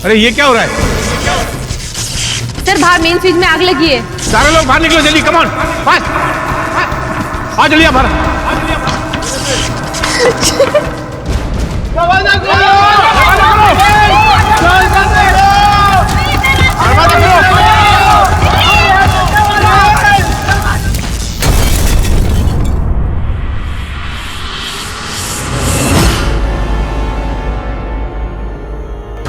अरे ये क्या हो रहा है? सर बाहर मेन स्विच में आग लगी है। सारे लोग बाहर निकलो जल्दी, कम ऑन फास्ट। आ जल्दी बाहर।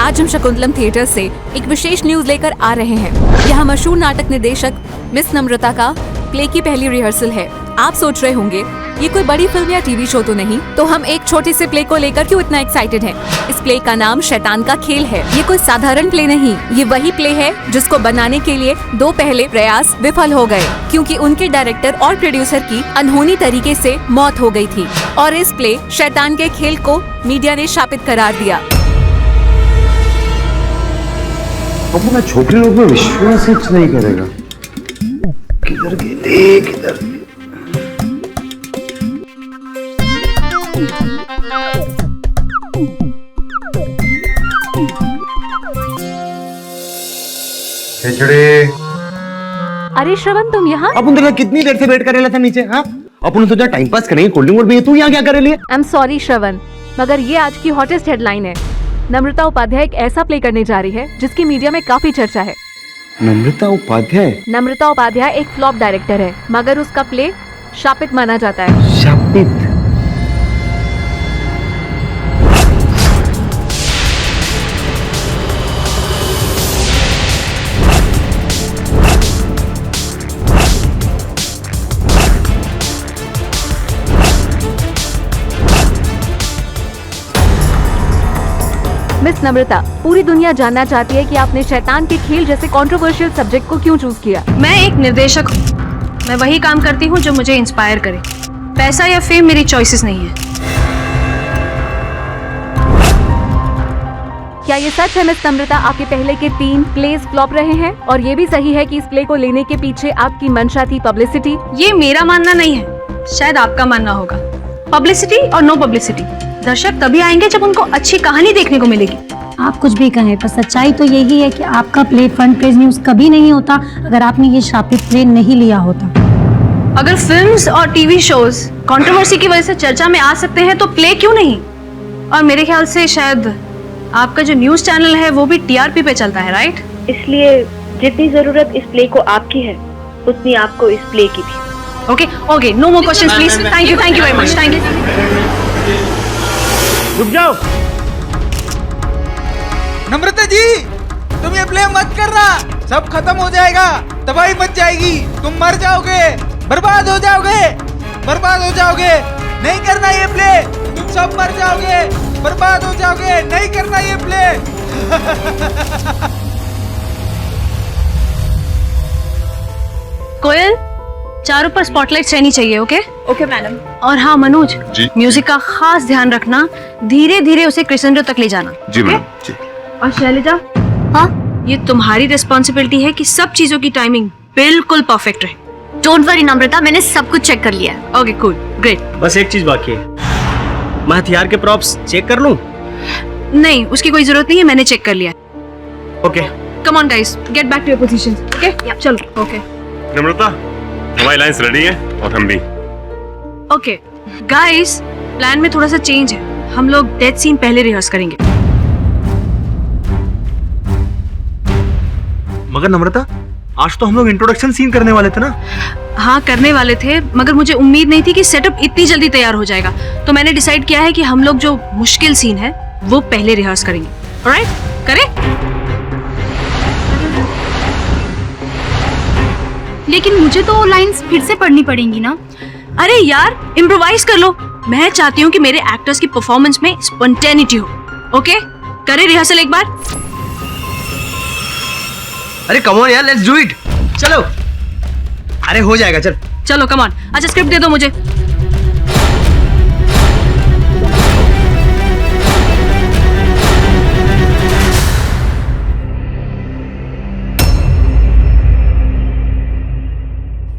आज हम शकुंतलम थिएटर से एक विशेष न्यूज लेकर आ रहे हैं। यहाँ मशहूर नाटक निर्देशक मिस नम्रता का प्ले की पहली रिहर्सल है। आप सोच रहे होंगे ये कोई बड़ी फिल्म या टीवी शो तो नहीं, तो हम एक छोटे से प्ले को लेकर क्यों इतना एक्साइटेड हैं? इस प्ले का नाम शैतान का खेल है। ये कोई साधारण प्ले नहीं, ये वही प्ले है जिसको बनाने के लिए 2 पहले प्रयास विफल हो गए, क्योंकि उनके डायरेक्टर और प्रोड्यूसर की अनहोनी तरीके से मौत हो गई थी। और इस प्ले शैतान के खेल को मीडिया ने शापित करार दिया। अपना छोकरी लोग में विश्वास ही नहीं करेगा। किधर गए किधर? अरे श्रवण, तुम यहाँ? अपन तो कितनी देर से वेट कर रहे थे नीचे। हाँ, अपन सोचा टाइम पास करेंगे, कोल्ड ड्रिंक और भी। तू यहाँ क्या कर रही है? आई एम सॉरी श्रवण, मगर ये आज की हॉटेस्ट हेडलाइन है। नम्रता उपाध्याय एक ऐसा प्ले करने जा रही है जिसकी मीडिया में काफी चर्चा है। नम्रता उपाध्याय? नम्रता उपाध्याय एक फ्लॉप डायरेक्टर है, मगर उसका प्ले शापित माना जाता है। शापित? मिस नम्रता, पूरी दुनिया जानना चाहती है कि आपने शैतान के खेल जैसे कंट्रोवर्शियल सब्जेक्ट को क्यों चूज किया? मैं एक निर्देशक हूँ, मैं वही काम करती हूँ जो मुझे इंस्पायर करे। पैसा या फेम मेरी चॉइसेस नहीं है। क्या ये सच है मिस नम्रता, आपके पहले के 3 प्लेस फ्लॉप रहे हैं? और ये भी सही है कि इस प्ले को लेने के पीछे आपकी मंशा थी पब्लिसिटी? ये मेरा मानना नहीं है, शायद आपका मानना होगा। पब्लिसिटी और नो पब्लिसिटी, दर्शक तभी आएंगे जब उनको अच्छी कहानी देखने को मिलेगी। आप कुछ भी कहें, पर सच्चाई तो यही है कि आपका प्ले फ्रंट पेज न्यूज कभी नहीं होता अगर आपने ये शापित प्ले नहीं लिया होता। अगर फिल्म्स और टीवी शोज कंट्रोवर्सी की वजह से चर्चा में आ सकते हैं तो प्ले क्यों नहीं? और मेरे ख्याल से शायद आपका जो न्यूज चैनल है वो भी टीआरपी पे चलता है, राइट? इसलिए जितनी जरूरत इस प्ले को आपकी है उतनी आपको इस प्ले की भी। Okay okay, no more questions please. Thank you very much, thank you. रुक जाओ। नम्रता जी, तुम ये प्ले मत करना, सब खत्म हो जाएगा, तबाही मच जाएगी, तुम मर जाओगे, बर्बाद हो जाओगे, बर्बाद हो जाओगे। नहीं करना ये प्ले, तुम सब मर जाओगे, बर्बाद हो जाओगे। नहीं करना ये प्ले। कोयल, चारों पर स्पॉटलाइट्स रहनी चाहिए। Okay okay madam. और हाँ मनोज, म्यूजिक का खास ध्यान रखना, धीरे धीरे उसे क्रिसेंडो तक ले जाना। जी मैडम जी। और शैलजा, हाँ, ये तुम्हारी रिस्पॉन्सिबिलिटी है कि सब चीजों की टाइमिंग बिल्कुल परफेक्ट रहे। डोंट वरी नम्रता, मैंने सब कुछ चेक कर लिया। Okay cool, great. बस एक चीज बाकी है, मैं हथियार के प्रॉप्स चेक कर लूं? नहीं, उसकी कोई जरूरत नहीं है, मैंने चेक कर लिया। Okay, come on guys, get back to your positions. Okay चलो। ओके नम्रता, हमारी लाइन्स रेडी हैं और हम भी। ओके गाइस, प्लान में थोड़ा सा चेंज है, हम लोग डेथ सीन पहले रिहर्स करेंगे। मगर नम्रता, आज तो हम लोग इंट्रोडक्शन सीन करने वाले थे ना? हाँ करने वाले थे, मगर मुझे उम्मीद नहीं थी कि सेटअप इतनी जल्दी तैयार हो जाएगा, तो मैंने डिसाइड किया है कि हम लोग जो मुश्किल सीन है वो पहले रिहर्स करेंगे। ऑलराइट, करें? लेकिन मुझे तो लाइंस फिर से पढ़नी पड़ेंगी ना? अरे यार, इम्प्रोवाइज कर लो। मैं चाहती हूँ कि मेरे एक्टर्स की परफॉर्मेंस में स्पॉन्टेनिटी हो। ओके, करें रिहर्सल एक बार? अरे कम ऑन यार, लेट्स डू इट। चलो। अरे हो जाएगा, चल। चलो कम ऑन। अच्छा स्क्रिप्ट दे दो मुझे।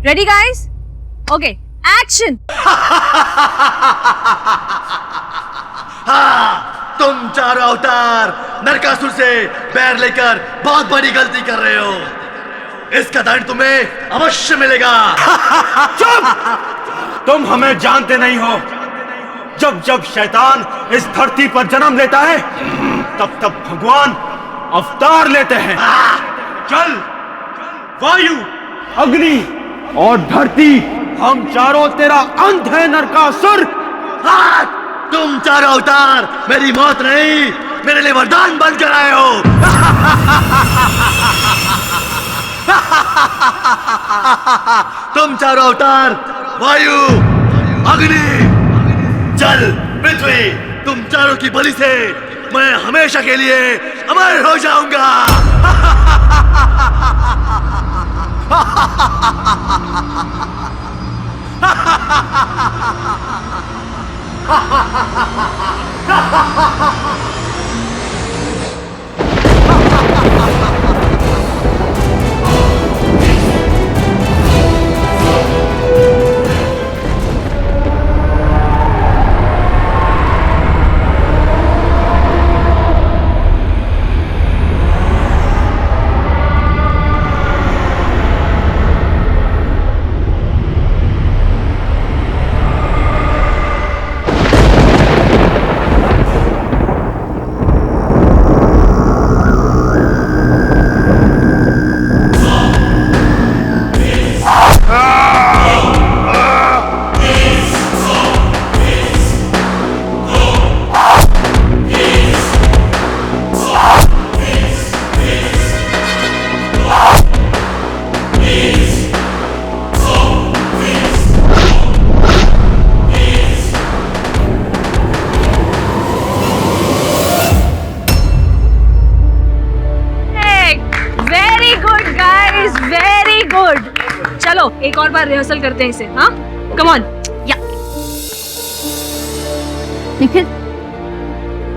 Ready guys? Okay, action. तुम चारों अवतार नरकासुर से बैर लेकर बहुत बड़ी गलती कर रहे हो। इसका दंड तुम्हें अवश्य मिलेगा। चुप! तुम हमें जानते नहीं हो। जब जब शैतान इस धरती पर जन्म लेता है तब तब भगवान अवतार लेते हैं। चल, वायु, अग्नि और धरती, हम चारों तेरा अंत है नरकासुर। तुम चारों अवतार मेरी मौत नहीं, मेरे लिए वरदान बनकर आए हो। तुम चारों अवतार वायु, अग्नि, जल, पृथ्वी, तुम चारों की बलि से मैं हमेशा के लिए अमर हो जाऊंगा। चलो एक और बार रिहर्सल करते हैं इसे। हाँ, कम ऑन। या निखिल,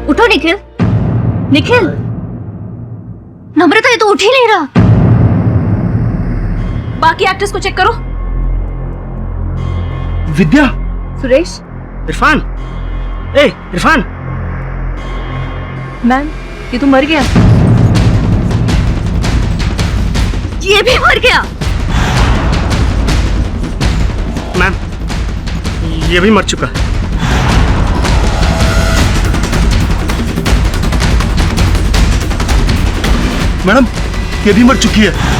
उठो निखिल। निखिल, नम्रता ये तो उठ ही नहीं रहा। बाकी एक्टर्स को चेक करो। विद्या, सुरेश, इरफान, ए इरफान। मैम, ये तो मर गया। ये भी मर गया। मैम, ये भी मर चुका। मैडम, ये भी मर चुकी है।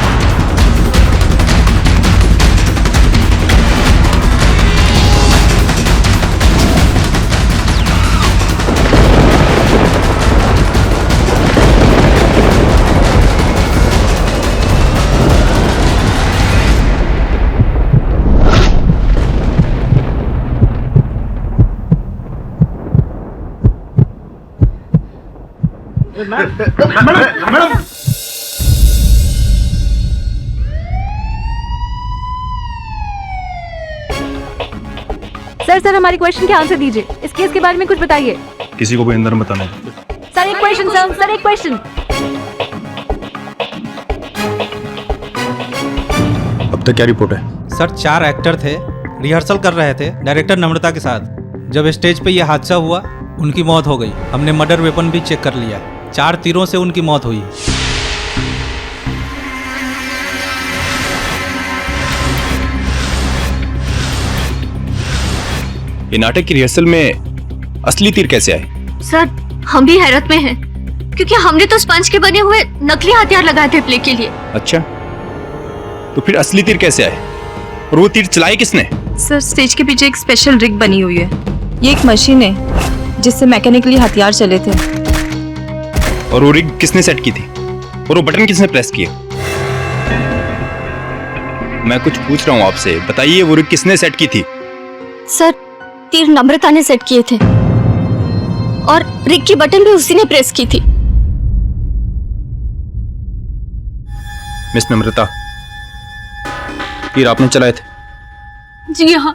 मैडम, सर हमारी क्वेश्चन के आंसर दीजिए। इस केस के बारे में कुछ बताइए। किसी को भी अंदर मत आना। सर एक क्वेश्चन। सर एक क्वेश्चन। अब तक क्या रिपोर्ट है? सर 4 एक्टर थे, रिहर्सल कर रहे थे डायरेक्टर नम्रता के साथ। जब स्टेज पे यह हादसा हुआ, उनकी मौत हो गई। हमने मर्डर वेपन भी चेक कर लिया। 4 तीरों से उनकी मौत हुई। ये नाटक की रिहर्सल में असली तीर कैसे आए? सर हम भी हैरत में हैं, क्योंकि हमने तो स्पंज के बने हुए नकली हथियार लगाए थे प्ले के लिए। अच्छा, तो फिर असली तीर कैसे आए? और वो तीर चलाए किसने? सर स्टेज के पीछे एक स्पेशल रिग बनी हुई है। ये एक मशीन है जिससे मैकेनिकली हथियार चले थे। और वो रिग किसने सेट की थी? और वो बटन किसने प्रेस किए? मैं कुछ पूछ रहा हूँ आपसे, बताइए वो रिग किसने सेट की थी? सर तीर नम्रता ने सेट किए थे और रिग की बटन भी उसी ने प्रेस की थी। मिस नम्रता, तीर आपने चलाए थे? जी हाँ,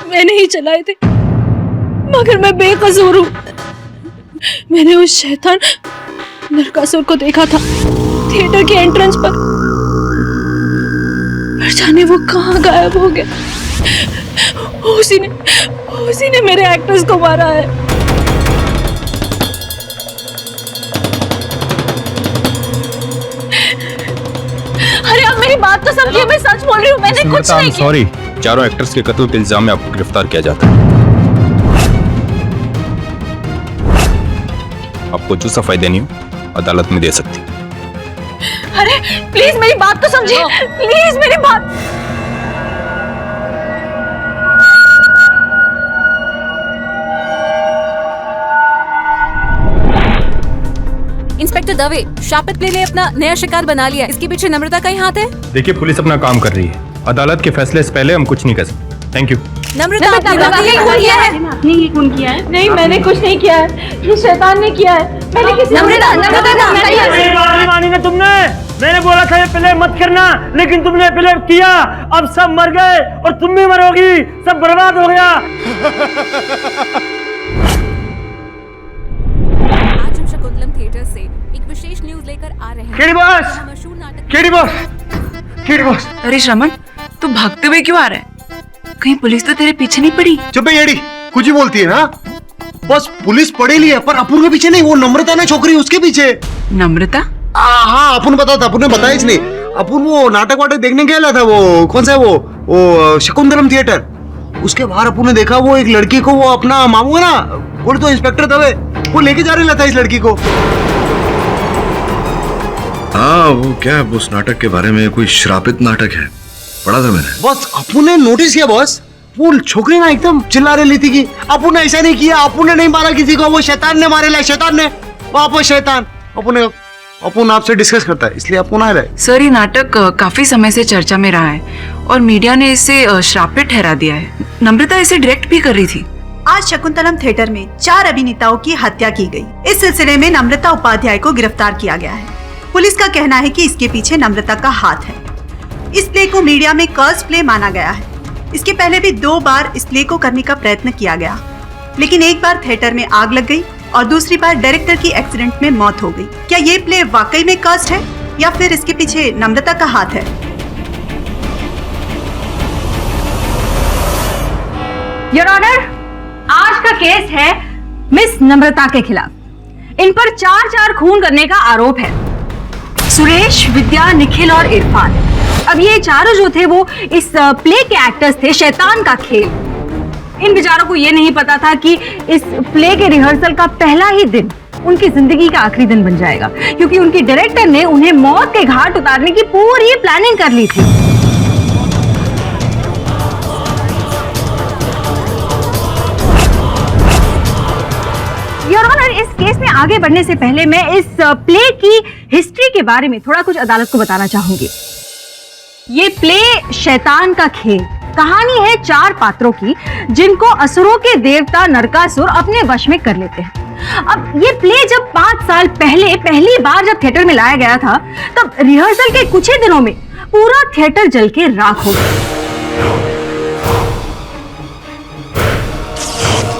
मैंने ही चलाए थे, मगर मैं बेकसूर हूँ। मैंने उस शैतान नरकासुर को देखा था थिएटर के एंट्रेंस पर जाने वो कहाँ गायब हो गया। उसी ने मेरे एक्टर्स को मारा है। मेरी बात तो समझिए, मैं सच बोल रही हूँ, मैंने कुछ नहीं किया। सॉरी, चारों एक्टर्स के कत्ल के इल्जाम में आपको गिरफ्तार किया जाता है। आपको जो सफाई देनी हो अदालत में दे सकती। अरे प्लीज मेरी बात तो समझिए, प्लीज मेरी बात। इंस्पेक्टर दवे, शापित प्ले ने अपना नया शिकार बना लिया। इसके पीछे नम्रता का ही हाथ है। देखिए, पुलिस अपना काम कर रही है। अदालत के फैसले से पहले हम कुछ नहीं कर सकते। Thank you. नम्रता, आपने ये खून किया है? आपने ये खून किया है? नहीं, मैंने कुछ नहीं किया है, ये शैतान ने किया है। मैंने किसी नम्रता मेरी बात नहीं मानी ना तुमने। मैंने बोला था ये प्ले मत करना, लेकिन तुमने प्ले किया। अब सब मर गए और तुम भी मरोगी। सब बर्बाद हो गया। आज हम शकुंतलम थिएटर से एक विशेष न्यूज लेकर आ रहे हैं। केडी बॉस, मशहूर नाटक केडी बॉस, केडी बॉस। अरे श्रमण, तू भागते हुए क्यों आ रहा है? कहीं पुलिस तो तेरे पीछे नहीं पड़ी? चुप है येड़ी, कुछ ही बोलती है ना। बस पुलिस पड़े ली है, पर अपूर्व के पीछे नहीं, वो नम्रता ना छोकरी उसके पीछे। नम्रता? हाँ, अपन बता था, अपन ने बताया इसलिए। अपन वो नाटक वाटक देखने गया था, वो कौन सा है वो शकुंतलम थिएटर। उसके बाहर अपन ने देखा वो एक लड़की को, वो अपना मामू है ना, बोले तो इंस्पेक्टर दवे, वो लेके जा रहा था इस लड़की को। हाँ, वो क्या उस नाटक के बारे में कोई श्रापित नाटक है, पढ़ा था मैंने। बस अपन ने नोटिस किया बॉस, वो छोकरी ना एकदम चिल्ला रही थी कि अपन ने ऐसा नहीं किया, अपन ने नहीं मारा किसी को, वो शैतान ने मारे ला, शैतान ने, वापस शैतान। अपन आपसे डिस्कस करता है, इसलिए अपन आ रहे। सर, ये नाटक काफी समय से चर्चा में रहा है और मीडिया ने इसे श्रापित ठहरा दिया है। नम्रता इसे डायरेक्ट भी कर रही थी। आज शकुंतलम थिएटर में 4 अभिनेताओं की हत्या की गई। इस सिलसिले में नम्रता उपाध्याय को गिरफ्तार किया गया है। पुलिस का कहना है कि इसके पीछे नम्रता का हाथ है। इस प्ले को मीडिया में कर्स प्ले माना गया है। इसके पहले भी 2 बार इस प्ले को करने का प्रयत्न किया गया, लेकिन एक बार थिएटर में आग लग गई और दूसरी बार डायरेक्टर की एक्सीडेंट में मौत हो गई। क्या ये प्ले वाकई में कर्स्ड है या फिर इसके पीछे नम्रता का हाथ है? योर ऑनर, आज का केस है मिस नम्रता के खिलाफ। इन पर 4 खून करने का आरोप है। सुरेश, विद्या, निखिल और इरफान। अब ये चारों जो थे वो इस प्ले के एक्टर्स थे, शैतान का खेल। इन बेचारों को ये नहीं पता था कि इस प्ले के रिहर्सल का पहला ही दिन उनकी जिंदगी का आखिरी दिन बन जाएगा, क्योंकि उनकी डायरेक्टर ने उन्हें मौत के घाट उतारने की पूरी प्लानिंग कर ली थी। योर ऑनर, इस केस में आगे बढ़ने से पहले मैं इस प्ले की हिस्ट्री के बारे में थोड़ा कुछ अदालत को बताना चाहूंगी। ये प्ले शैतान का खेल कहानी है 4 पात्रों की, जिनको असुरों के देवता नरकासुर अपने वश में कर लेते हैं। अब ये प्ले जब 5 साल पहले पहली बार जब थिएटर में लाया गया था, तब रिहर्सल के कुछ ही दिनों में पूरा थिएटर जल के राख हो गया।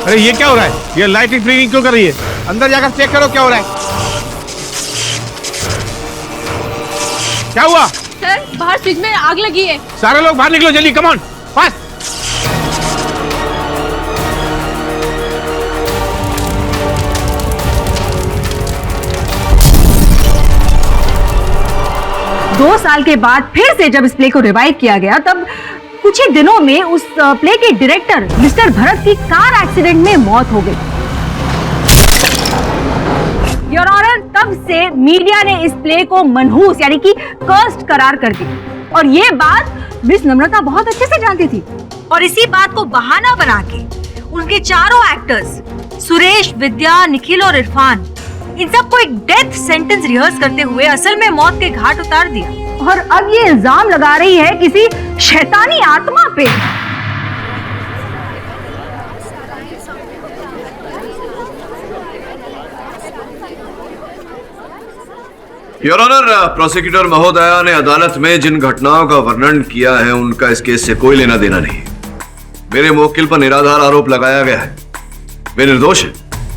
अरे ये क्या हो रहा है? ये लाइटिंग ट्रिमिंग क्यों कर रही है? अंदर जाकर चेक करो क्या हो रहा है। क्या हुआ? सर, बाहर फ्रिज में आग लगी है। सारे लोग बाहर निकलो जल्दी, कम ऑन, फास्ट। दो साल के बाद फिर से जब इस प्ले को रिवाइव किया गया, तब कुछ ही दिनों में उस प्ले के डायरेक्टर मिस्टर भरत की कार एक्सीडेंट में मौत हो गई। योर ऑनर, तब से मीडिया ने इस प्ले को मनहूस यानी कि कर्स्ड करार कर दी, और ये बात मिस नम्रता बहुत अच्छे से जानती थी। और इसी बात को बहाना बना के उनके चारों एक्टर्स सुरेश, विद्या, निखिल और इरफान, इन सबको एक डेथ सेंटेंस रिहर्स करते हुए असल में मौत के घाट उतार दिया। और अब ये इल्जाम लगा रही है किसी शैतानी आत्मा पे। योर ऑनर, प्रोसिक्यूटर महोदया ने अदालत में जिन घटनाओं का वर्णन किया है उनका इस केस से कोई लेना देना नहीं। मेरे मुवक्किल पर निराधार आरोप लगाया गया है। वे निर्दोष है।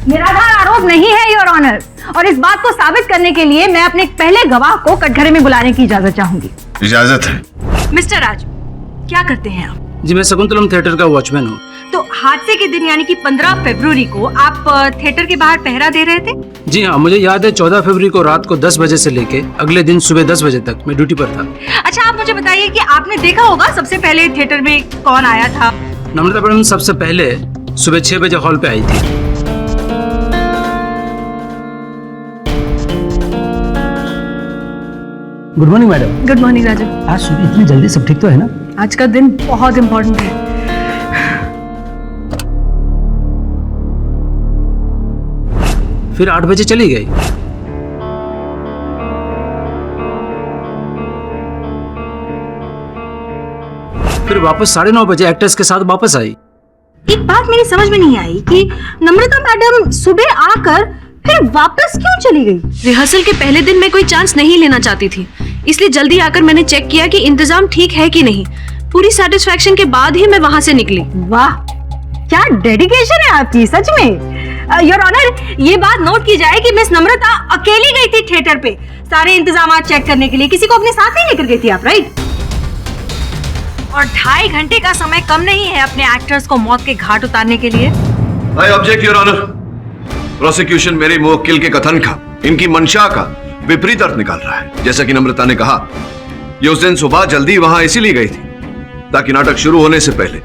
निराधार आरोप नहीं है योर ऑनर, और इस बात को साबित करने के लिए मैं अपने पहले गवाह को कटघरे में बुलाने की इजाजत चाहूंगी। इजाजत है। मिस्टर राज, क्या करते हैं आप? जी, मैं शकुंतलम थिएटर का वॉचमैन हूँ। तो हादसे के दिन यानी कि 15 फरवरी को आप थिएटर के बाहर पहरा दे रहे थे? जी हाँ, मुझे याद है 14 फरवरी को रात को 10 बजे से लेके अगले दिन सुबह 10 बजे तक मैं ड्यूटी पर था। अच्छा, आप मुझे बताइए कि आपने देखा होगा सबसे पहले थिएटर में कौन आया था? नम्रता मैडम सबसे पहले सुबह 6 बजे हॉल पे आई थी। Good morning madam. Good morning Raju. आज सुबह इतनी जल्दी सब ठीक तो है ना? आज का दिन बहुत इम्पोर्टेंट है। फिर 8 बजे चली गई। फिर वापस 9:30 बजे एक्टर्स के साथ वापस आई। एक बात मेरी समझ में नहीं आई कि नम्रता मैडम सुबह आकर फिर वापस क्यों चली गई? रिहर्सल के पहले दिन मैं कोई चांस नहीं लेना चाहती थी, इसलिए जल्दी आकर मैंने चेक किया कि इंतजाम ठीक है कि नहीं। पूरी सेटिस्फैक्शन के बाद ही मैं वहां से निकली। वाह, क्या डेडिकेशन है आपकी, सच में। योर ऑनर, ये बात नोट की जाए कि मिस नम्रता अकेली गई थी थिएटर पे सारे इंतजाम चेक करने के लिए। किसी को अपने साथ नहीं लेकर गई थी आप, राइट? और 2.5 घंटे का समय कम नहीं है अपने एक्टर्स को मौत के घाट उतारने के लिए। I object your honour. Prosecution मेरे मुवक्किल के कथन का, इनकी मंशा का विपरीत अर्थ निकाल रहा है। जैसा कि नम्रता ने कहा, ये उस दिन सुबह जल्दी वहां इसीलिए गई थी ताकि नाटक शुरू होने से पहले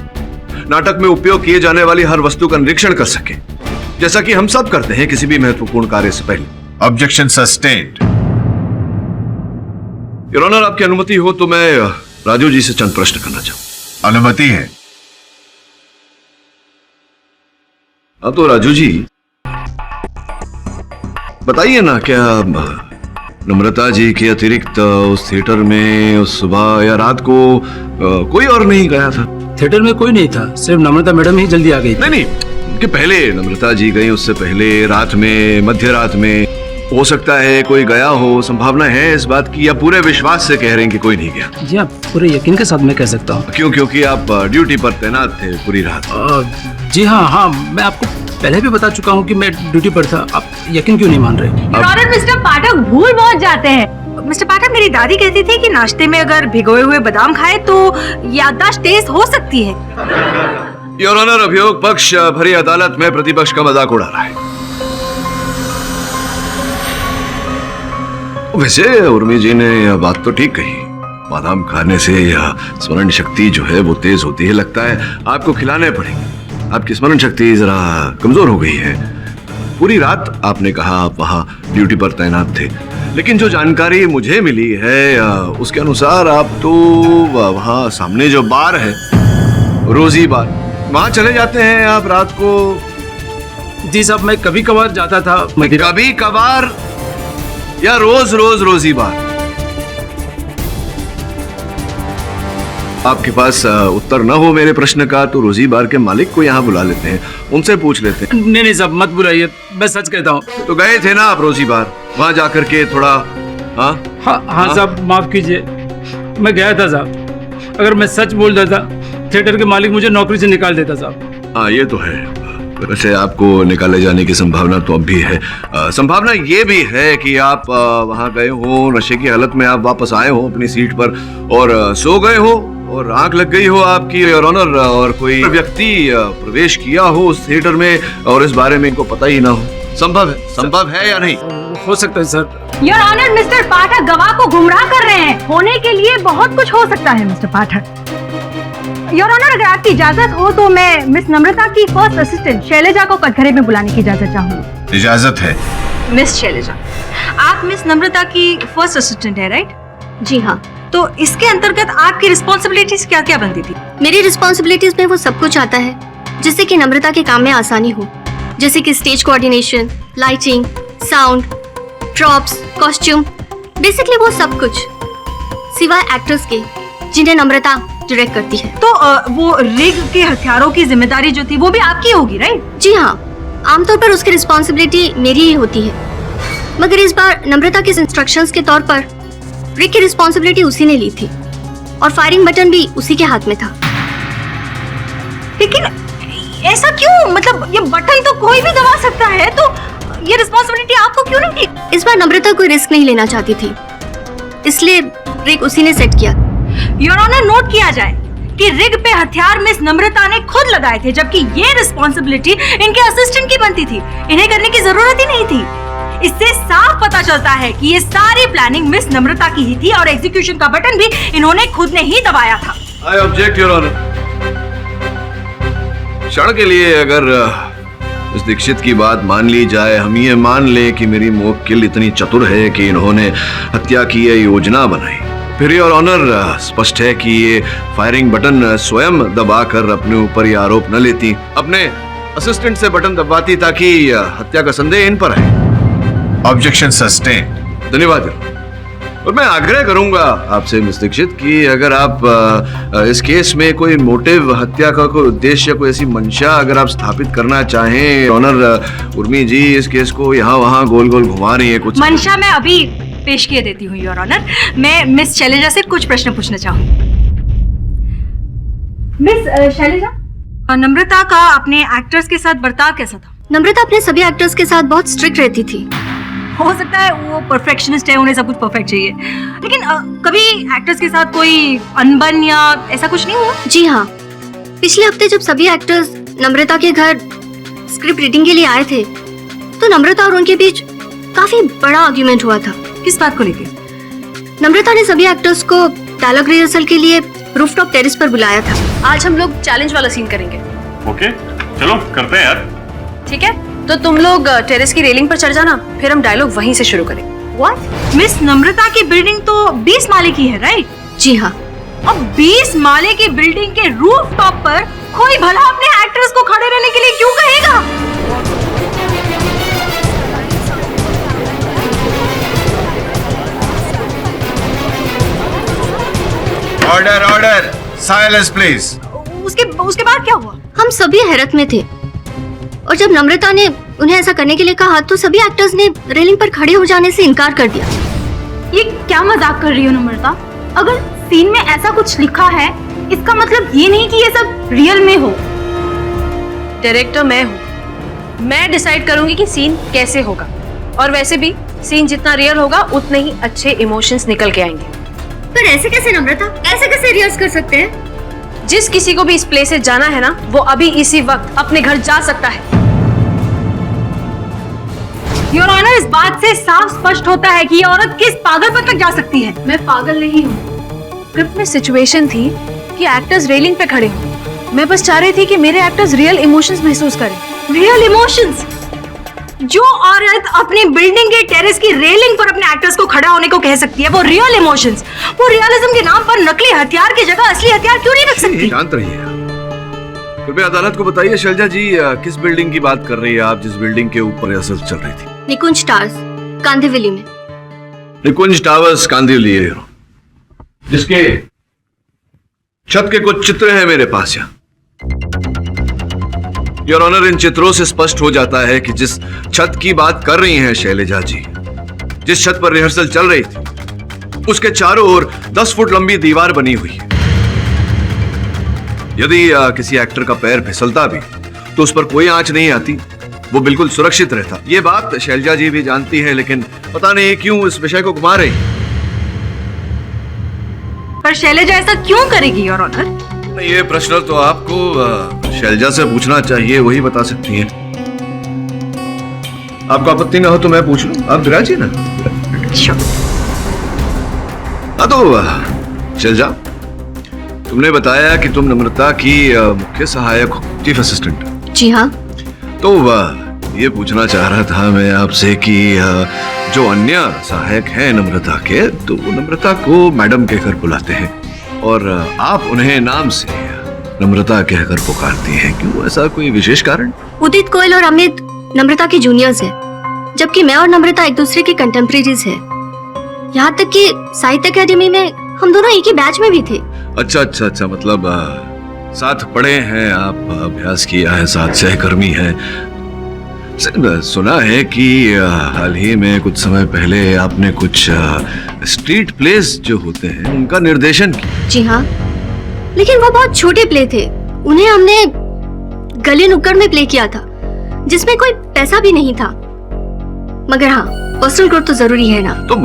नाटक में उपयोग किए जाने वाली हर वस्तु का निरीक्षण कर सके, जैसा कि हम सब करते हैं किसी भी महत्वपूर्ण कार्य से पहले। Objection sustained. योर ऑनर, आपकी अनुमति हो तो मैं राजू जी से चंद प्रश्न करना चाहूं। अनुमति है। अब तो राजू जी बताइए ना, क्या नम्रता जी के अतिरिक्त उस थिएटर में उस सुबह या रात को कोई और नहीं गया था? थिएटर में कोई नहीं था, सिर्फ नम्रता मैडम ही जल्दी आ गई। नहीं, कि पहले नम्रता जी गई, उससे पहले रात में, मध्य रात में हो सकता है कोई गया हो। संभावना है इस बात की, या पूरे विश्वास से कह रहे हैं कि कोई नहीं गया? जी हाँ, पूरे यकीन के साथ मैं कह सकता हूँ। क्यों? क्योंकि आप ड्यूटी पर तैनात थे पूरी रात। जी हाँ, मैं आपको पहले भी बता चुका हूँ कि मैं ड्यूटी पर था। आप यकीन क्यों नहीं मान रहे? मिस्टर पाठक भूल बहुत जाते हैं। मिस्टर पाठक, मेरी दादी कहती थी कि नाश्ते में अगर भिगोए हुए बादाम खाए तो याददाश्त तेज हो सकती है। योर ऑनर, अभियोग पक्ष भरी अदालत में प्रतिपक्ष का मजाक उड़ा रहा है। वैसे उर्मी जी ने यह बात तो ठीक कही, बादाम खाने से यह स्मरण शक्ति जो है वो तेज होती है। लगता है आपको खिलाने पड़ेंगे, आपकी स्मरण शक्ति जरा कमजोर हो गई है। पूरी रात आपने कहा आप वहां ड्यूटी पर तैनात थे, लेकिन जो जानकारी मुझे मिली है उसके अनुसार आप तो वहां सामने जो बार है, रोजी बार, वहां चले जाते हैं आप रात को? जी साहब, मैं कभी कभार जाता था। कभी कभार या रोज रोज रोजी बार? आपके पास उत्तर न हो मेरे प्रश्न का तो रोजी बार के मालिक को यहाँ बुला लेते हैं, उनसे पूछ लेते हैं। नहीं साहब, मत बुलाइए, मैं सच कहता हूँ। तो गए थे ना आप रोजी बार, वहां जाकर के थोड़ा? हाँ साहब, माफ कीजिए, मैं गया था साहब। अगर मैं सच बोल देता, थिएटर के मालिक मुझे नौकरी से निकाल देता साहब। हाँ, ये तो है। वैसे आपको निकाले जाने की संभावना तो अब भी है। संभावना ये भी है कि आप वहां गए हो, नशे की हालत में आप वापस आए हो अपनी सीट पर और सो गए हो और आंख लग गई हो आपकी, योर ऑनर, और कोई व्यक्ति प्रवेश किया हो उस थिएटर में और इस बारे में इनको पता ही ना हो। संभव है या नहीं? हो सकता है सर। योर ऑनर, मिस्टर पाठक गवाह को गुमराह कर रहे हैं। होने के लिए बहुत कुछ हो सकता है मिस्टर पाठक। योर ऑनर, अगर आपकी इजाजत हो तो मैं मिस नम्रता की फर्स्ट असिस्टेंट शैलेजा को कटघरे में बुलाने की इजाजत चाहूंगी। इजाजत है। मिस शैलेजा, आप मिस नम्रता की फर्स्ट असिस्टेंट है, राइट? जी हाँ। तो इसके अंतर्गत आपकी रिस्पॉन्सिबिलिटीज क्या क्या बनती थी? मेरी रिस्पॉन्सिबिलिटीज में वो सब कुछ आता है जिससे कि नम्रता के काम में आसानी हो, जैसे कि stage coordination, lighting, sound, props, costume, basically वो सब कुछ, सिवाय एक्टर्स के जिन्हें नम्रता डायरेक्ट करती है। तो वो रिग के हथियारों की जिम्मेदारी जो थी वो भी आपकी होगी, राइट? जी हाँ, आमतौर पर उसकी रिस्पॉन्सिबिलिटी मेरी ही होती है, मगर इस बार नम्रता के इंस्ट्रक्शंस के तौर पर रिग की रिस्पॉन्सिबिलिटी उसी ने ली थी और फायरिंग बटन भी उसी के हाथ में था। लेकिन ऐसा क्यों? मतलब ये बटन तो कोई भी दबा सकता है, तो ये रिस्पॉन्सिबिलिटी आपको क्यों नहीं थी? इस बार नम्रता कोई रिस्क नहीं लेना चाहती थी, इसलिए रिग उसी ने सेट किया। योर ऑनर, नोट किया जाए कि रिग पे हथियार मिस नम्रता ने खुद लगाए थे, जबकि ये रिस्पॉन्सिबिलिटी इनके असिस्टेंट की बनती थी। इन्हें करने की जरूरत ही नहीं थी। इससे साफ पता चलता है कि ये सारी प्लानिंग मिस नम्रता की ही थी और एग्जीक्यूशन का बटन भी इन्होंने खुद ने ही दबाया था। I object your honour. क्षण के लिए अगर इस दीक्षित की बात मान ली जाए, हम ये मान ले कि मेरी मुवक्किल इतनी चतुर है कि इन्होंने हत्या की ये योजना बनाई, फिर योर ऑनर स्पष्ट है कि ये फायरिंग बटन स्वयं दबाकर अपने ऊपर ये आरोप न लेती, अपने असिस्टेंट से बटन दबाती ताकि हत्या का संदेह इन पर आए। Objection sustained. धन्यवाद। और मैं आग्रह करूंगा आपसे मिस दीक्षित कि अगर आप इस केस में कोई मोटिव, हत्या का कोई उद्देश्य, कोई ऐसी मंशा अगर आप स्थापित करना चाहें। ऑनर उर्मी जी इस केस को यहाँ वहाँ गोल गोल घुमा रही है। कुछ मंशा मैं अभी पेश किए देती हूँ योर ऑनर। मैं मिस शैलेजा से कुछ प्रश्न पूछना चाहूँ। मिस शैलेजा, नम्रता का अपने एक्टर्स के साथ बर्ताव कैसा था? नम्रता अपने सभी एक्टर्स के साथ बहुत स्ट्रिक्ट रहती थी। हो सकता है वो परफेक्शनिस्ट है, उन्हें सब कुछ परफेक्ट चाहिए, लेकिन कभी एक्टर्स के साथ कोई अनबन या ऐसा कुछ नहीं हुआ? जी हाँ, पिछले हफ्ते जब सभी एक्टर्स नम्रता के घर स्क्रिप्ट रीडिंग के लिए आए थे तो नम्रता और उनके बीच काफी बड़ा आर्ग्यूमेंट हुआ था। किस बात को लेकर? नम्रता ने सभी एक्टर्स को डायलॉग रिहर्सल के लिए रूफटॉप टेरेस पर बुलाया था। आज हम लोग चैलेंज वाला सीन करेंगे। ओके, चलो करते हैं यार। ठीक है, तो तुम लोग टेरेस की रेलिंग पर चढ़ जाना, फिर हम डायलॉग वहीं से शुरू करेंगे। व्हाट? मिस नम्रता की बिल्डिंग तो 20 माले की है, राइट? जी हाँ। अब 20 माले की बिल्डिंग के रूफ टॉप पर कोई भला अपने एक्टर्स को खड़े रहने के लिए क्यों कहेगा? Order order, silence please. उसके बाद क्या हुआ? हम सभी हैरत में थे और जब नम्रता ने उन्हें ऐसा करने के लिए कहा तो सभी एक्टर्स ने रेलिंग पर खड़े हो जाने से इनकार कर दिया। ये क्या मजाक कर रही हो नम्रता? अगर सीन में ऐसा कुछ लिखा है इसका मतलब ये नहीं कि ये सब रियल में हो। डायरेक्टर मैं हूँ, मैं डिसाइड करूंगी कि सीन कैसे होगा, और वैसे भी सीन जितना रियल होगा उतने ही अच्छे इमोशंस निकल के आएंगे। पर ऐसे कैसे नम्रता, ऐसे कैसे रिहर्स कर सकते हैं? जिस किसी को भी इस प्ले से जाना है ना, वो अभी इसी वक्त अपने घर जा सकता है। योर ऑनर, इस बात से साफ स्पष्ट होता है कि ये औरत किस पागलपन तक जा सकती है। मैं पागल नहीं हूँ। स्क्रिप्ट में सिचुएशन थी कि एक्टर्स रेलिंग पे खड़े हों। मैं बस चाह रही थी कि मेरे एक्टर्स रियल इमोशंस महसूस करें। Real emotions? जो औरत अपनी बिल्डिंग के टेरेस की रेलिंग पर अपने एक्टर्स को खड़ा होने को कह सकती है, वो रियल इमोशंस, वो रियलिज्म के नाम पर नकली हथियार की जगह असली हथियार क्यों नहीं रख सकती? शांत रहिए। कृपया अदालत को बताइए शैलजा जी, किस बिल्डिंग की बात कर रही है आप, जिस बिल्डिंग के ऊपर रिहर्सल चल रही थी? निकुंज टावर्स, कांदिवली में। निकुंज टावर्स, कांदिवली, जिसके छत के कुछ चित्र हैं मेरे पास यहाँ। योर ऑनर, इन चित्रों से स्पष्ट हो जाता है कि जिस छत की बात कर रही हैं शैलजा जी, जिस छत पर रिहर्सल चल रही थी, उसके चारों ओर 10 फुट लंबी दीवार बनी हुई है। यदि किसी एक्टर का पैर फिसलता भी तो उस पर कोई आंच नहीं आती, वो बिल्कुल सुरक्षित रहता। ये बात शैलजा जी भी जानती है, लेकिन पता नहीं क्यों इस विषय को घुमा रही। पर शैलजा ऐसा क्यों करेगी योर ऑनर? ये प्रश्न तो आपको शैलजा से पूछना चाहिए, वही बता सकती हैं। आपको आपत्ति ना हो तो मैं पूछ लूं? आप विराजिए ना। हाँ तो शैलजा, तुमने बताया कि तुम नम्रता की मुख्य सहायक हो, चीफ असिस्टेंट। जी हाँ। तो ये पूछना चाह रहा था मैं आपसे कि जो अन्य सहायक हैं नम्रता के, तो वो नम्रता को मैडम कहकर बुलाते हैं और आप उन्हें नाम से नम्रता कहकर पुकारती हैं, क्यों? ऐसा कोई विशेष कारण? उदित कोयल और अमित नम्रता के जूनियर्स हैं, जबकि मैं और नम्रता एक दूसरे के कंटेम्परेरीज हैं। यहाँ तक कि साहित्य अकेडमी में हम दोनों एक ही बैच में भी थे। अच्छा, मतलब साथ पढ़े हैं आप, अभ्यास किया है, साथ सहकर्मी हैं। सुना है कि हाल ही में कुछ समय पहले आपने कुछ स्ट्रीट प्लेस जो होते हैं उनका निर्देशन किया। जी हाँ, लेकिन वो बहुत छोटे प्ले थे। उन्हें हमने गली नुक्कड़ में प्ले किया था, जिसमें कोई पैसा भी नहीं था। मगर हाँ, पर्सनल ग्रोथ तो जरूरी है ना। तो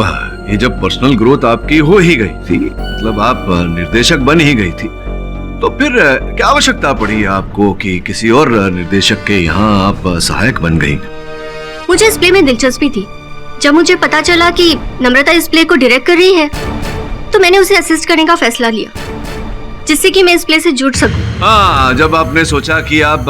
ये जब पर्सनल ग्रोथ आपकी हो ही गई थी, मतलब आप निर्देशक बन ही गई थी, तो फिर क्या आवश्यकता पड़ी आपको कि किसी और निर्देशक के यहाँ आप सहायक बन गई? मुझे इस प्ले में दिलचस्पी थी, जब मुझे पता चला कि नम्रता इस प्ले को डायरेक्ट कर रही है तो मैंने उसे असिस्ट करने का फैसला लिया, जिससे कि मैं इस प्ले से जुड़ सकूं। हाँ, जब आपने सोचा कि आप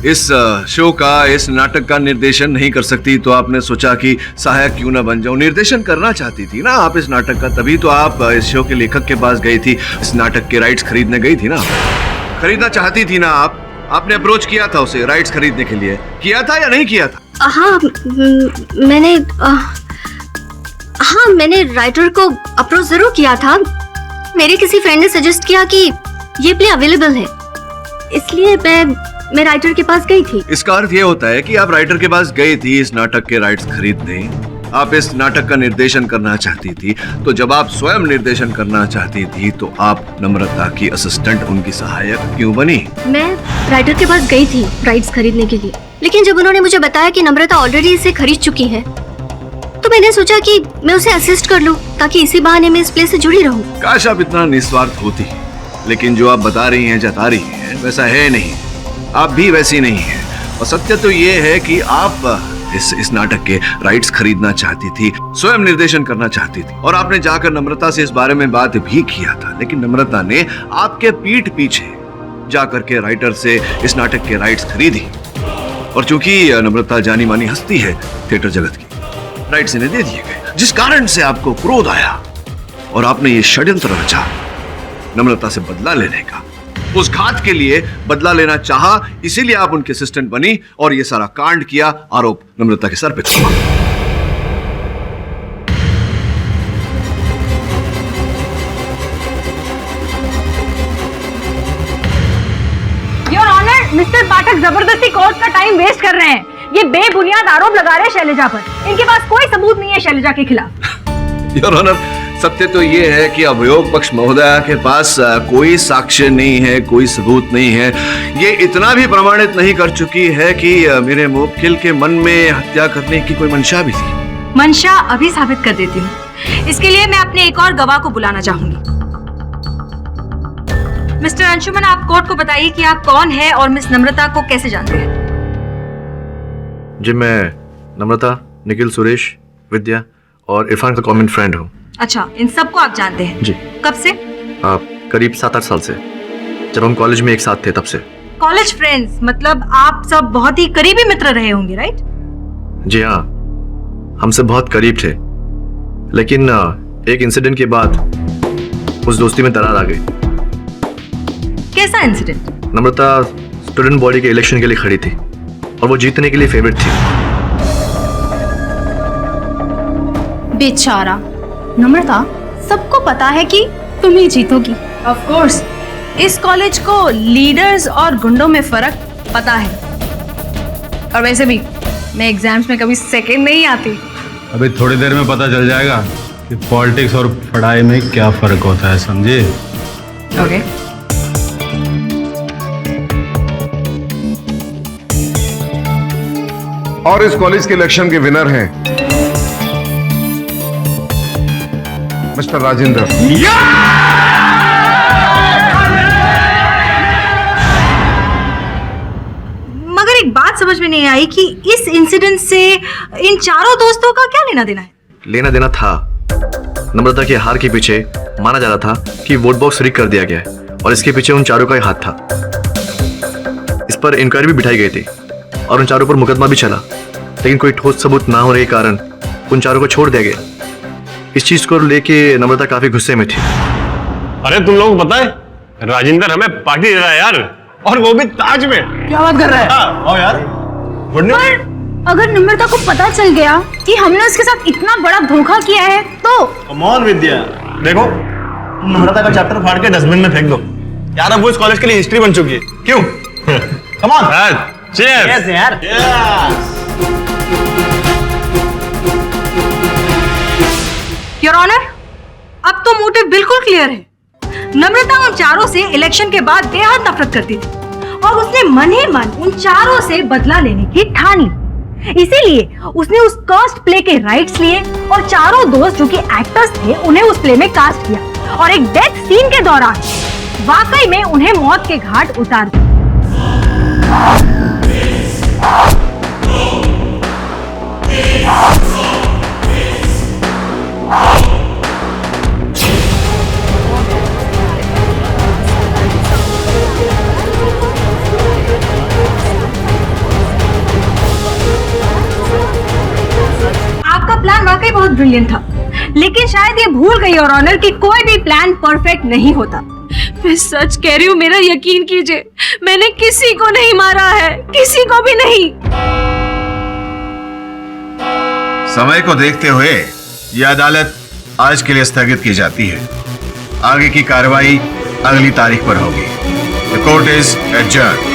इस शो का, इस नाटक का निर्देशन नहीं कर सकती तो आपने सोचा कि सहायक क्यों ना बन जाऊं। निर्देशन करना चाहती थी ना आप इस नाटक का, तभी तो आप इस शो के लेखक के पास गई थी, इस नाटक के राइट्स खरीदने गई थी ना। खरीदना चाहती थी ना आपने अप्रोच किया था उसे राइट्स खरीदने के लिए, किया था या नहीं किया था? हाँ, मैंने राइटर को अप्रोच जरूर किया था। मेरे किसी फ्रेंड ने सजेस्ट किया कि ये प्ले अवेलेबल है, इसलिए मैं राइटर के पास गई थी। इसका अर्थ ये होता है कि आप राइटर के पास गई थी इस नाटक के राइट्स खरीदने। आप इस नाटक का निर्देशन करना चाहती थी, तो जब आप स्वयं निर्देशन करना चाहती थी तो आप नम्रता की असिस्टेंट, उनकी सहायक क्यों बनी? मैं राइटर के पास गई थी राइट्स खरीदने के लिए, लेकिन जब उन्होंने मुझे बताया कि नम्रता ऑलरेडी इसे खरीद चुकी है तो मैंने सोचा कि मैं उसे असिस्ट कर लूं, ताकि इसी बहाने मैं इस प्ले से जुड़ी रहूं। काश आप इतना निस्वार्थ होती, लेकिन जो आप बता रही हैं, जता रही हैं, वैसा है नहीं। आप भी वैसी नहीं है। और सत्य तो ये है कि आप इस नाटक के राइट्स खरीदना चाहती थी, स्वयं निर्देशन करना चाहती थी, और आपने जाकर नम्रता से इस बारे में बात भी किया था। लेकिन नम्रता ने आपके पीठ पीछे जाकर के राइटर से इस नाटक के राइट्स खरीदी, और चूंकि नम्रता जानी मानी हस्ती है थिएटर जगत की, राइट्स इन्हें दे दिए गए, जिस कारण से आपको क्रोध आया और आपने ये षड्यंत्र रचा नम्रता से बदला लेने का। उस घात के लिए बदला लेना चाहा, इसीलिए आप उनके असिस्टेंट बनी और ये सारा कांड किया। आरोप नम्रता के सर पे थोपा। योर ऑनर, मिस्टर पाठक जबरदस्ती कोर्ट का टाइम वेस्ट कर रहे हैं। ये बेबुनियाद आरोप लगा रहे हैं शैलजा पर। इनके पास कोई सबूत नहीं है शैलजा के खिलाफ। योर ऑनर, सत्य तो ये है कि अभियोग पक्ष महोदया के पास कोई साक्ष्य नहीं है, कोई सबूत नहीं है। ये इतना भी प्रमाणित नहीं कर चुकी है कि मेरे मुवक्किल के मन में हत्या करने की कोई मंशा भी थी। मंशा अभी साबित कर देती हूँ। इसके लिए मैं अपने एक और गवाह को बुलाना चाहूंगी। मिस्टर अंशुमन, आप कोर्ट को बताइए कि आप कौन है और मिस नम्रता को कैसे जानते हैं। जी, मैं नम्रता, निखिल, सुरेश, विद्या और इरफान का कॉमन फ्रेंड हूँ। अच्छा, इन सबको आप जानते हैं? जी। कब से? करीब 7-8 साल से, जब हम कॉलेज में एक साथ थे तब से। कॉलेज फ्रेंड्स, मतलब आप सब बहुत ही करीबी मित्र रहे होंगे, राइट? जी हाँ, हम सब बहुत करीब थे, लेकिन एक इंसिडेंट के बाद उस दोस्ती में दरार आ गई। कैसा इंसिडेंट? नम्रता स्टूडेंट बॉडी के इलेक्शन के लिए खड़ी थी और वो जीतने के लिए फेवरेट थी। बेचारा नम्रता, सबको पता है कि तुम ही जीतोगी। ऑफ कोर्स, इस कॉलेज को लीडर्स और गुंडों में फर्क पता है। और वैसे भी मैं एग्जाम्स में कभी सेकंड नहीं आती। अभी थोड़ी देर में पता चल जाएगा कि पॉलिटिक्स और पढ़ाई में क्या फर्क होता है, समझे? ओके। और इस कॉलेज के इलेक्शन के विनर हैं मिस्टर राजेंद्र। मगर एक बात समझ में नहीं आई कि इस इंसिडेंट से इन चारों दोस्तों का क्या लेना देना है? लेना देना था, नम्रता के हार के पीछे माना जा रहा था कि वोट बॉक्स रीक कर दिया गया है और इसके पीछे उन चारों का ही हाथ था। इस पर इंक्वायरी भी बिठाई गई थी और उन चारों पर मुकदमा भी चला, लेकिन कोई ठोस सबूत ना होने के कारण उन चारों को छोड़ दिया गया। इस चीज को लेके नम्रता काफी गुस्से में थी। अरे तुम लोगों को पता है, राजेंद्र हमें पार्टी दे रहा है यार, और वो भी ताज में। क्या बात कर रहा है? आओ यार। पर अगर नम्रता को पता चल गया कि हमने उसके साथ इतना बड़ा धोखा किया है तो? कम ऑन विद्या, देखो नम्रता का चैप्टर फाड़ के डस्टबिन में फेंक दो यार। अब वो इस कॉलेज के लिए हिस्ट्री बन चुकी है। क्यों? Come on. चीयर्स यार। योर ऑनर, अब तो मोटिव बिल्कुल क्लियर है। नम्रता उन चारों से इलेक्शन के बाद बेहद नफरत करती थी और उसने मन ही मन उन चारों से बदला लेने की ठान ली। इसीलिए उसने उस कास्ट प्ले के राइट्स लिए और चारों दोस्त जो कि एक्टर्स थे उन्हें उस प्ले में कास्ट किया और एक डेथ सीन के दौरान वाकई में उन्हें मौत के घाट उतार दिया। ब्रिलियंट था, लेकिन शायद ये भूल गई योर ऑनर कि कोई भी प्लान परफेक्ट नहीं होता। मैं सच कह रही हूँ, मेरा यकीन कीजिए, मैंने किसी को नहीं मारा है, किसी को भी नहीं। समय को देखते हुए यह अदालत आज के लिए स्थगित की जाती है। आगे की कार्रवाई अगली तारीख पर होगी। The court is adjourned.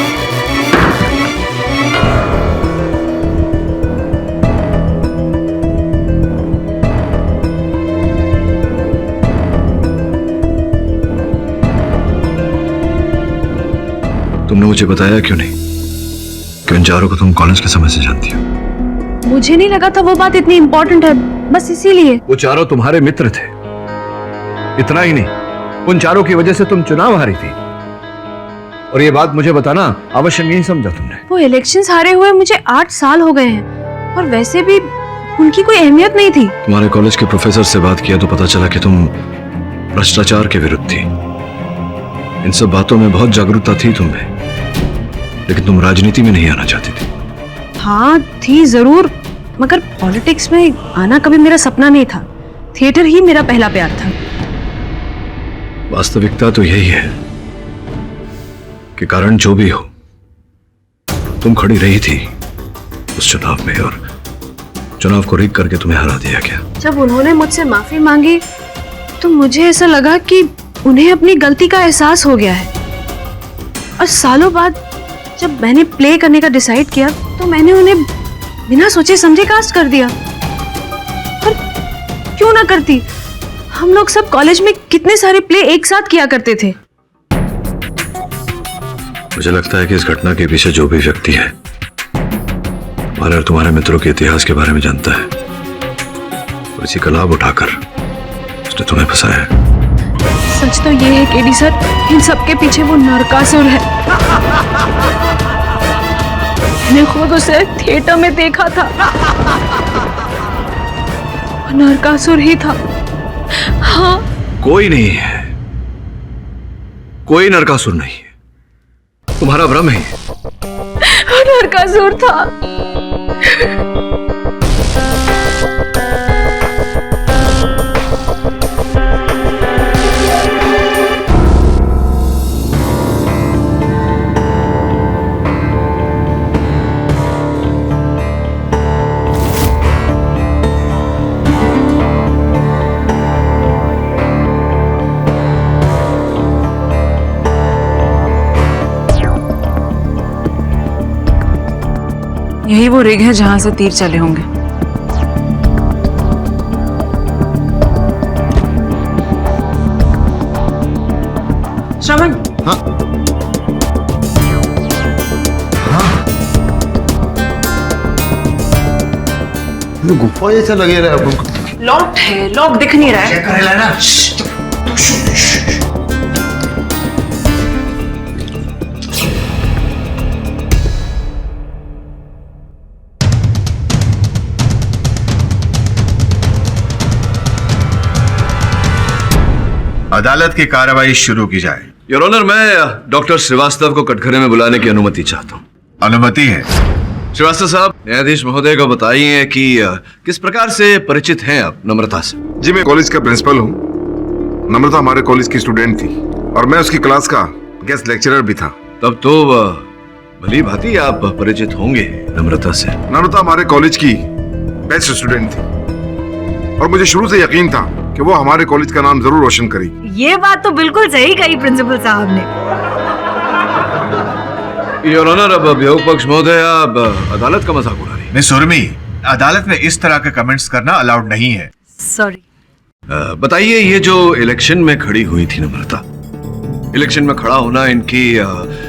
तुमने मुझे बताया क्यों नहीं कि उन चारों को तुम कॉलेज के समय से जानती हो? मुझे नहीं लगा था वो बात इतनी इंपॉर्टेंट है, बस इसीलिए। वो चारों तुम्हारे मित्र थे। इतना ही नहीं, उन चारों की वजह से तुम चुनाव हारी थी, और ये बात मुझे बताना आवश्यक नहीं समझा तुमने। वो इलेक्शंस हारे हुए मुझे 8 साल हो गए हैं, और वैसे भी उनकी कोई अहमियत नहीं थी। तुम्हारे कॉलेज के प्रोफेसर से बात किया तो पता चला कि तुम भ्रष्टाचार के विरुद्ध थी। इन सब बातों में बहुत जागरूकता थी तुम्हें, लेकिन तुम राजनीति में नहीं आना चाहती थी। हाँ थी जरूर, मगर पॉलिटिक्स में आना कभी मेरा सपना नहीं था। थिएटर ही मेरा पहला प्यार था। वास्तविकता तो यही है कि कारण जो भी हो, तुम खड़ी रही थी उस चुनाव में, और चुनाव को रिग करके तुम्हें हरा दिया गया। जब उन्होंने मुझसे माफी मांगी तो मुझे ऐसा लगा कि उन्हें अपनी गलती का एहसास हो गया है, और सालों बाद जब मैंने प्ले करने का डिसाइड किया तो मैंने उन्हें बिना सोचे समझे कास्ट कर दिया। पर क्यों ना करती, हम लोग सब कॉलेज में कितने सारे प्ले एक साथ किया करते थे। मुझे लगता है कि इस घटना के पीछे जो भी व्यक्ति है, तुम्हारे और तुम्हारे मित्रों के इतिहास के बारे में जानता है, और इसी का लाभ उठाकर उसने तुम्हें फंसाया है। सच तो ये है केडी सर, इन सब के पीछे वो नरकासुर है। मैंने खुद उसे थिएटर में देखा था, नरकासुर ही था। हाँ, कोई नहीं है, कोई नरकासुर नहीं है, तुम्हारा भ्रम है। नरकासुर था। यही वो रिग है जहां से तीर चले होंगे। श्रवण। हाँ। गुफा जैसा लगे रहा है। लॉक है, लॉक दिख नहीं रहा है। चेक करेला ना। अदालत की कार्रवाई शुरू की जाए। योर ऑनर, मैं डॉक्टर श्रीवास्तव को कटघरे में बुलाने की अनुमति चाहता हूँ। अनुमति है। श्रीवास्तव साहब, न्यायाधीश महोदय को बताइए कि किस प्रकार से परिचित हैं आप नम्रता से? जी, मैं कॉलेज का प्रिंसिपल हूँ। नम्रता हमारे कॉलेज की स्टूडेंट थी, और मैं उसकी क्लास का गेस्ट लेक्चरर भी था। तब तो भली भांति आप परिचित होंगे नम्रता से। नम्रता हमारे कॉलेज की बेस्ट स्टूडेंट थी, और मुझे शुरू से यकीन था कि वो हमारे कॉलेज का नाम जरूर रोशन करेगी। ये बात तो बिल्कुल सही कही प्रिंसिपल साहब ने। योर ऑनर, अब अभियोग पक्ष महोदय आप अदालत का मजाक उड़ा रही। मिस उर्मी, अदालत में इस तरह के कमेंट्स करना अलाउड नहीं है। सॉरी। बताइए, ये जो इलेक्शन में खड़ी हुई थी नम्रता, इलेक्शन में खड़ा होना इनकी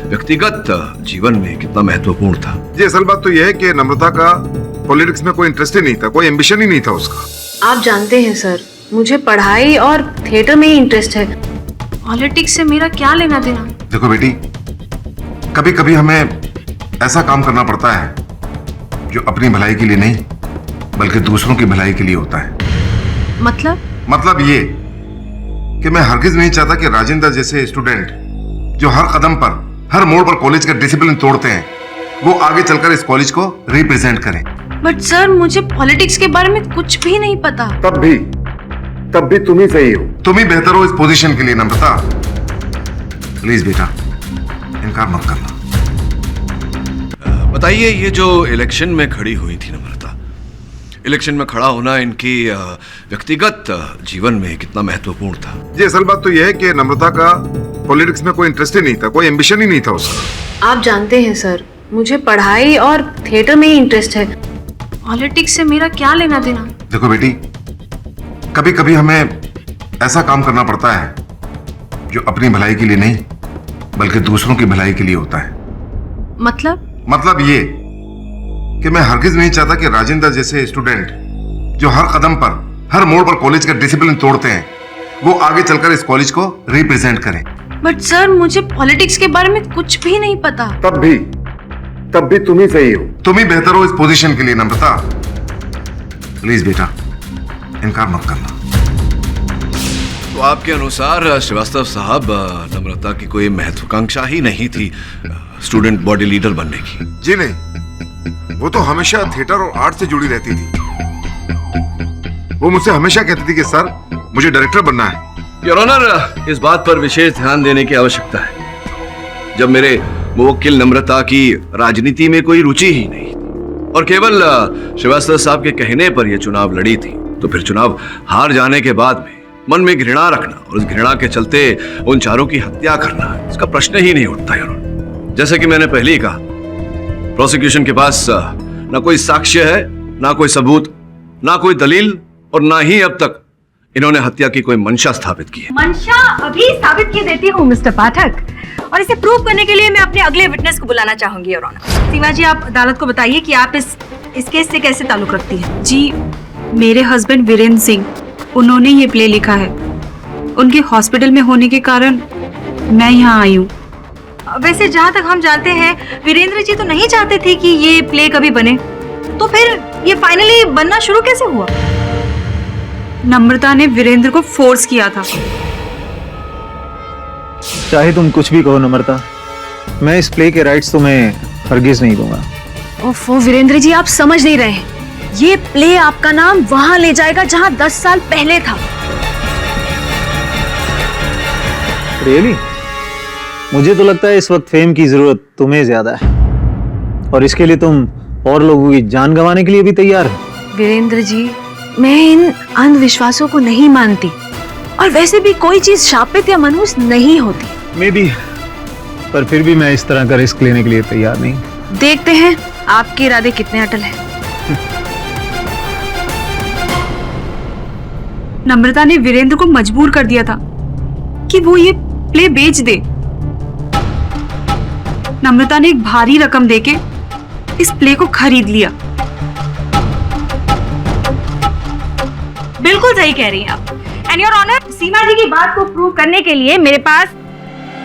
व्यक्तिगत जीवन में कितना महत्वपूर्ण था? जी, असल बात तो यह है कि नम्रता का पॉलिटिक्स में कोई इंटरेस्ट ही नहीं था, कोई एम्बिशन ही नहीं था उसका। आप जानते हैं सर, मुझे पढ़ाई और थिएटर में ही इंटरेस्ट है। पॉलिटिक्स से मेरा क्या लेना देना? देखो बेटी, कभी कभी हमें ऐसा काम करना पड़ता है जो अपनी भलाई के लिए नहीं, बल्कि दूसरों की भलाई के लिए होता है। मतलब ये कि मैं हरगिज नहीं चाहता कि राजेंद्र जैसे स्टूडेंट जो हर कदम पर, हर मोड़ पर कॉलेज का डिसिप्लिन तोड़ते हैं, वो आगे चलकर इस कॉलेज को रिप्रेजेंट करें। बट सर मुझे पॉलिटिक्स के बारे में कुछ भी नहीं पता। तब भी तुम ही सही हो, तुम ही बेहतर हो इस पोजीशन के लिए नम्रता। प्लीज बेटा इनकार मत करना। बताइए, ये जो इलेक्शन में खड़ी हुई थी नम्रता, इलेक्शन में खड़ा होना इनकी व्यक्तिगत जीवन में कितना महत्वपूर्ण था? जी असल बात तो यह है कि नम्रता का पॉलिटिक्स में कोई इंटरेस्ट ही नहीं था, कोई एम्बिशन ही नहीं था उसका। आप जानते हैं सर, मुझे पढ़ाई और थिएटर में ही इंटरेस्ट है, पॉलिटिक्स से मेरा क्या लेना देना। देखो बेटी, कभी कभी हमें ऐसा काम करना पड़ता है जो अपनी भलाई के लिए नहीं बल्कि दूसरों की भलाई के लिए होता है। मतलब ये कि मैं हरगिज नहीं चाहता कि राजेंद्र जैसे स्टूडेंट जो हर कदम पर, हर मोड़ पर कॉलेज का डिसिप्लिन तोड़ते हैं, वो आगे चलकर इस कॉलेज को रिप्रेजेंट करें। बट सर मुझे पॉलिटिक्स के बारे में कुछ भी नहीं पता। तब भी तुम ही सही हो, तुम ही बेहतर हो इस पोजीशन के लिए नम्रता। प्लीज बेटा इनकार मत करना। तो आपके अनुसार श्रीवास्तव साहब, नम्रता की कोई महत्वाकांक्षा ही नहीं थी स्टूडेंट बॉडी लीडर बनने की? जी नहीं, वो तो हमेशा थिएटर और आर्ट से जुड़ी रहती थी। वो मुझसे हमेशा कहती थी कि सर मुझे डायरेक्टर बनना है। योर ऑनर, इस बात पर विशेष ध्यान देने की आवश्यकता है। जब मेरे मुवक्किल नम्रता की राजनीति में कोई रुचि ही नहीं और केवल श्रीवास्तव साहब के कहने पर यह चुनाव लड़ी थी, तो फिर चुनाव हार जाने के बाद में मन में घृणा रखना और उस घृणा के चलते उन चारों की हत्या करना, इसका प्रश्न ही नहीं उठता। योर ऑनर, जैसे कि मैंने पहले ही कहा, प्रोसिक्यूशन के पास ना कोई साक्ष्य है, ना कोई सबूत, ना कोई दलील और ना ही अब तक इन्होंने हत्या की कोई मंशा स्थापित की है। मंशा अभी साबित की देती हूँ मिस्टर पाठक, और इसे प्रूव करने के लिए मैं अपने अगले विटनेस को बुलाना चाहूंगी। योर ऑनर, सीमा जी आप अदालत को बताइए कि आप इस केस से कैसे ताल्लुक रखती हैं। जी, मेरे हस्बैंड वीरेंद्र सिंह, उन्होंने ये प्ले लिखा है। उनके हॉस्पिटल में होने के कारण मैं यहाँ आई हूँ। वैसे जहाँ तक हम जानते हैं वीरेंद्र जी तो नहीं चाहते थे कि ये प्ले कभी बने, तो फिर ये फाइनली बनना शुरू कैसे हुआ? नम्रता ने वीरेंद्र को फोर्स किया था। चाहे तुम कुछ भी कहो नम्रता, मैं इस प्ले के राइट्स तुम्हें हरगिज नहीं दूंगा। ओफो वीरेंद्र जी, आप समझ नहीं रहे हैं। ये प्ले आपका नाम वहां ले जाएगा जहां 10 साल पहले था। रियली? मुझे तो लगता है इस वक्त फेम की जरूरत तुम्हें ज्यादा है और इसके लिए तुम और लोगों की जान गंवाने के लिए भी तैयार हो। वीरेंद्र जी, मैं इन अंधविश्वासों को नहीं मानती, और वैसे भी कोई चीज शापित या मनहूस नहीं होती। मे बी, पर फिर भी मैं इस तरह का रिस्क लेने के लिए तैयार नहीं। देखते हैं आपके इरादे कितने अटल हैं। नम्रता ने वीरेंद्र को मजबूर कर दिया था कि वो ये प्ले बेच दे। नम्रता ने एक भारी रकम देके इस प्ले को खरीद लिया। बिल्कुल सही कह रही हैं आप। एंड योर ऑनर, सीमा जी की बात को प्रूव करने के लिए मेरे पास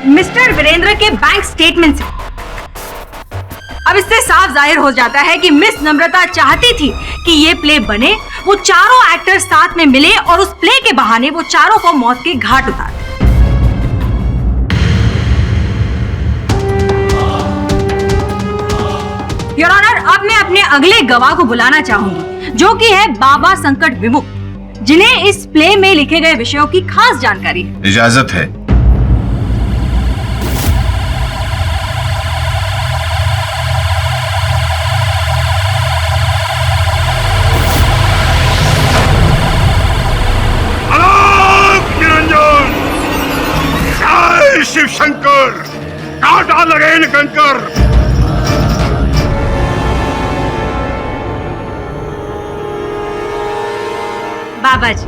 मिस्टर वीरेंद्र के बैंक स्टेटमेंट्स हैं। अब इससे साफ जाहिर हो जाता है कि मिस नम्रता चाहती थी कि ये प्ले बने, वो चारों एक्टर्स साथ में मिले और उस प्ले के बहाने वो चारों को मौत के घाट उतार दें। योर ऑनर, अब मैं अपने अगले गवाह को बुलाना चाहूंगी, जो कि है बाबा संकट विमुक्त, जिन्हें इस प्ले में लिखे गए विषयों की खास जानकारी है। इजाजत है। निरंजन, जय शिव शंकर, काटा लगे इन कंकर। बाबा जी,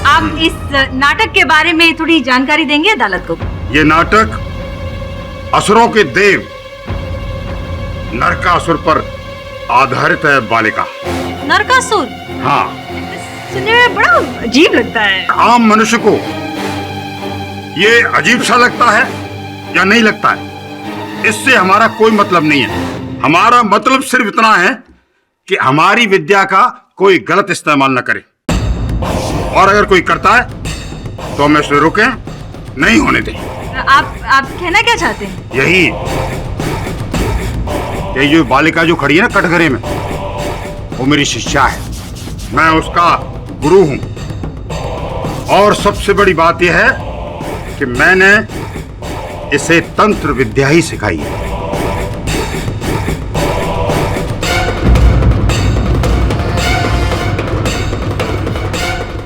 आप इस नाटक के बारे में थोड़ी जानकारी देंगे अदालत को? ये नाटक असुरों के देव नरकासुर पर आधारित है बालिका। नरकासुर? हाँ। सुनने में बड़ा अजीब लगता है। आम मनुष्य को ये अजीब सा लगता है या नहीं लगता है, इससे हमारा कोई मतलब नहीं है। हमारा मतलब सिर्फ इतना है कि हमारी विद्या का कोई गलत इस्तेमाल न करे, और अगर कोई करता है तो हम इसे रुके नहीं होने दें। आप कहना क्या चाहते हैं? यही, ये जो बालिका जो खड़ी है ना कटघरे में, वो मेरी शिष्या है, मैं उसका गुरु हूं। और सबसे बड़ी बात यह है कि मैंने इसे तंत्र विद्या ही सिखाई है।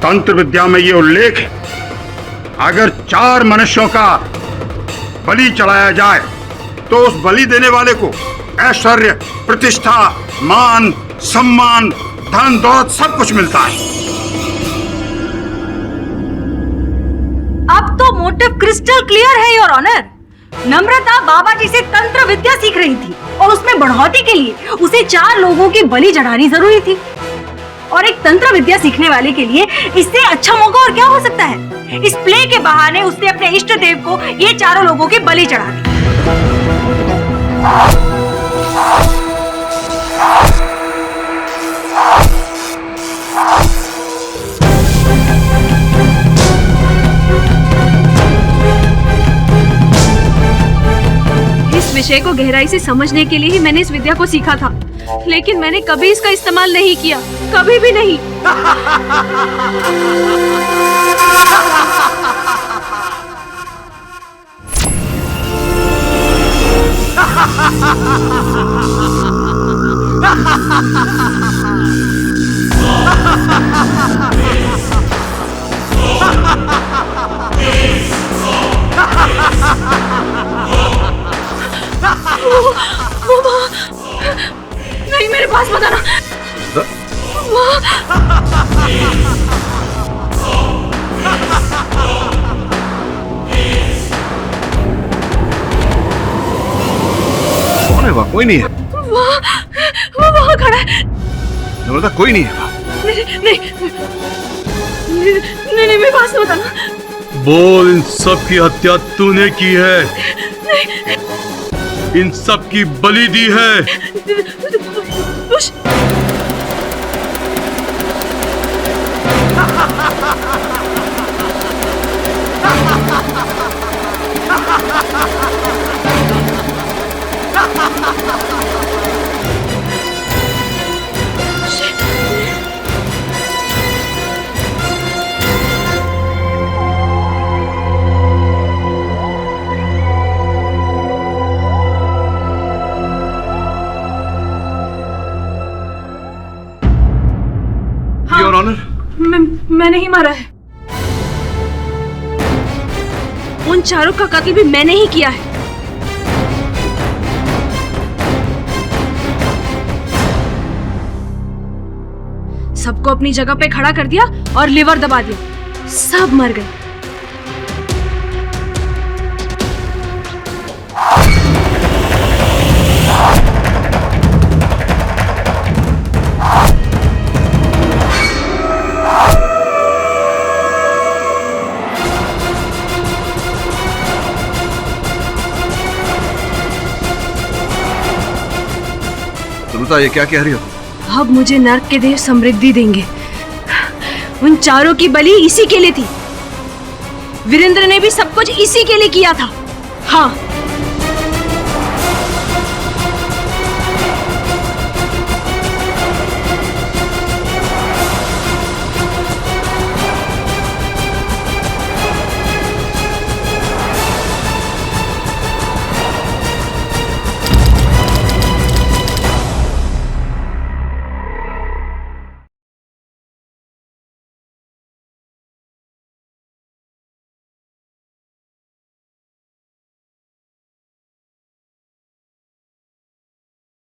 तंत्र विद्या में यह उल्लेख है, अगर 4 मनुष्यों का बलि चढ़ाया जाए तो उस बलि देने वाले को ऐश्वर्य, प्रतिष्ठा, मान, सम्मान, धन दौलत सब कुछ मिलता है। अब तो मोटिव क्रिस्टल क्लियर है योर ऑनर। नम्रता बाबा जी से तंत्र विद्या सीख रही थी और उसमें बढ़ोतरी के लिए उसे 4 लोगों की बलि चढ़ानी जरूरी थी। और एक तंत्र विद्या सीखने वाले के लिए इससे अच्छा मौका और क्या हो सकता है। इस प्ले के बहाने उसने अपने इष्ट देव को ये 4 लोगों की बलि चढ़ा दी। इस विषय को गहराई से समझने के लिए ही मैंने इस विद्या को सीखा था, लेकिन मैंने कभी इसका इस्तेमाल नहीं किया, कभी भी नहीं। नहीं, मेरे पास मत आना। कौन है वहाँ? कोई नहीं है। वो वहाँ खड़ा है। नम्रता, कोई नहीं है वहाँ। नहीं, मेरे पास मत आना। बोल, इन सब की हत्या तूने की है, नहीं। इन सब की बलि दी है। योर ऑनर, मैं नहीं मारा है। उन 4 का कत्ल भी मैंने ही किया है। सबको अपनी जगह पे खड़ा कर दिया और लिवर दबा दिया, सब मर गए। ये क्या कह रही हो? अब मुझे नर्क के देव समृद्धि देंगे। उन 4 की बलि इसी के लिए थी। वीरेंद्र ने भी सब कुछ इसी के लिए किया था। हाँ,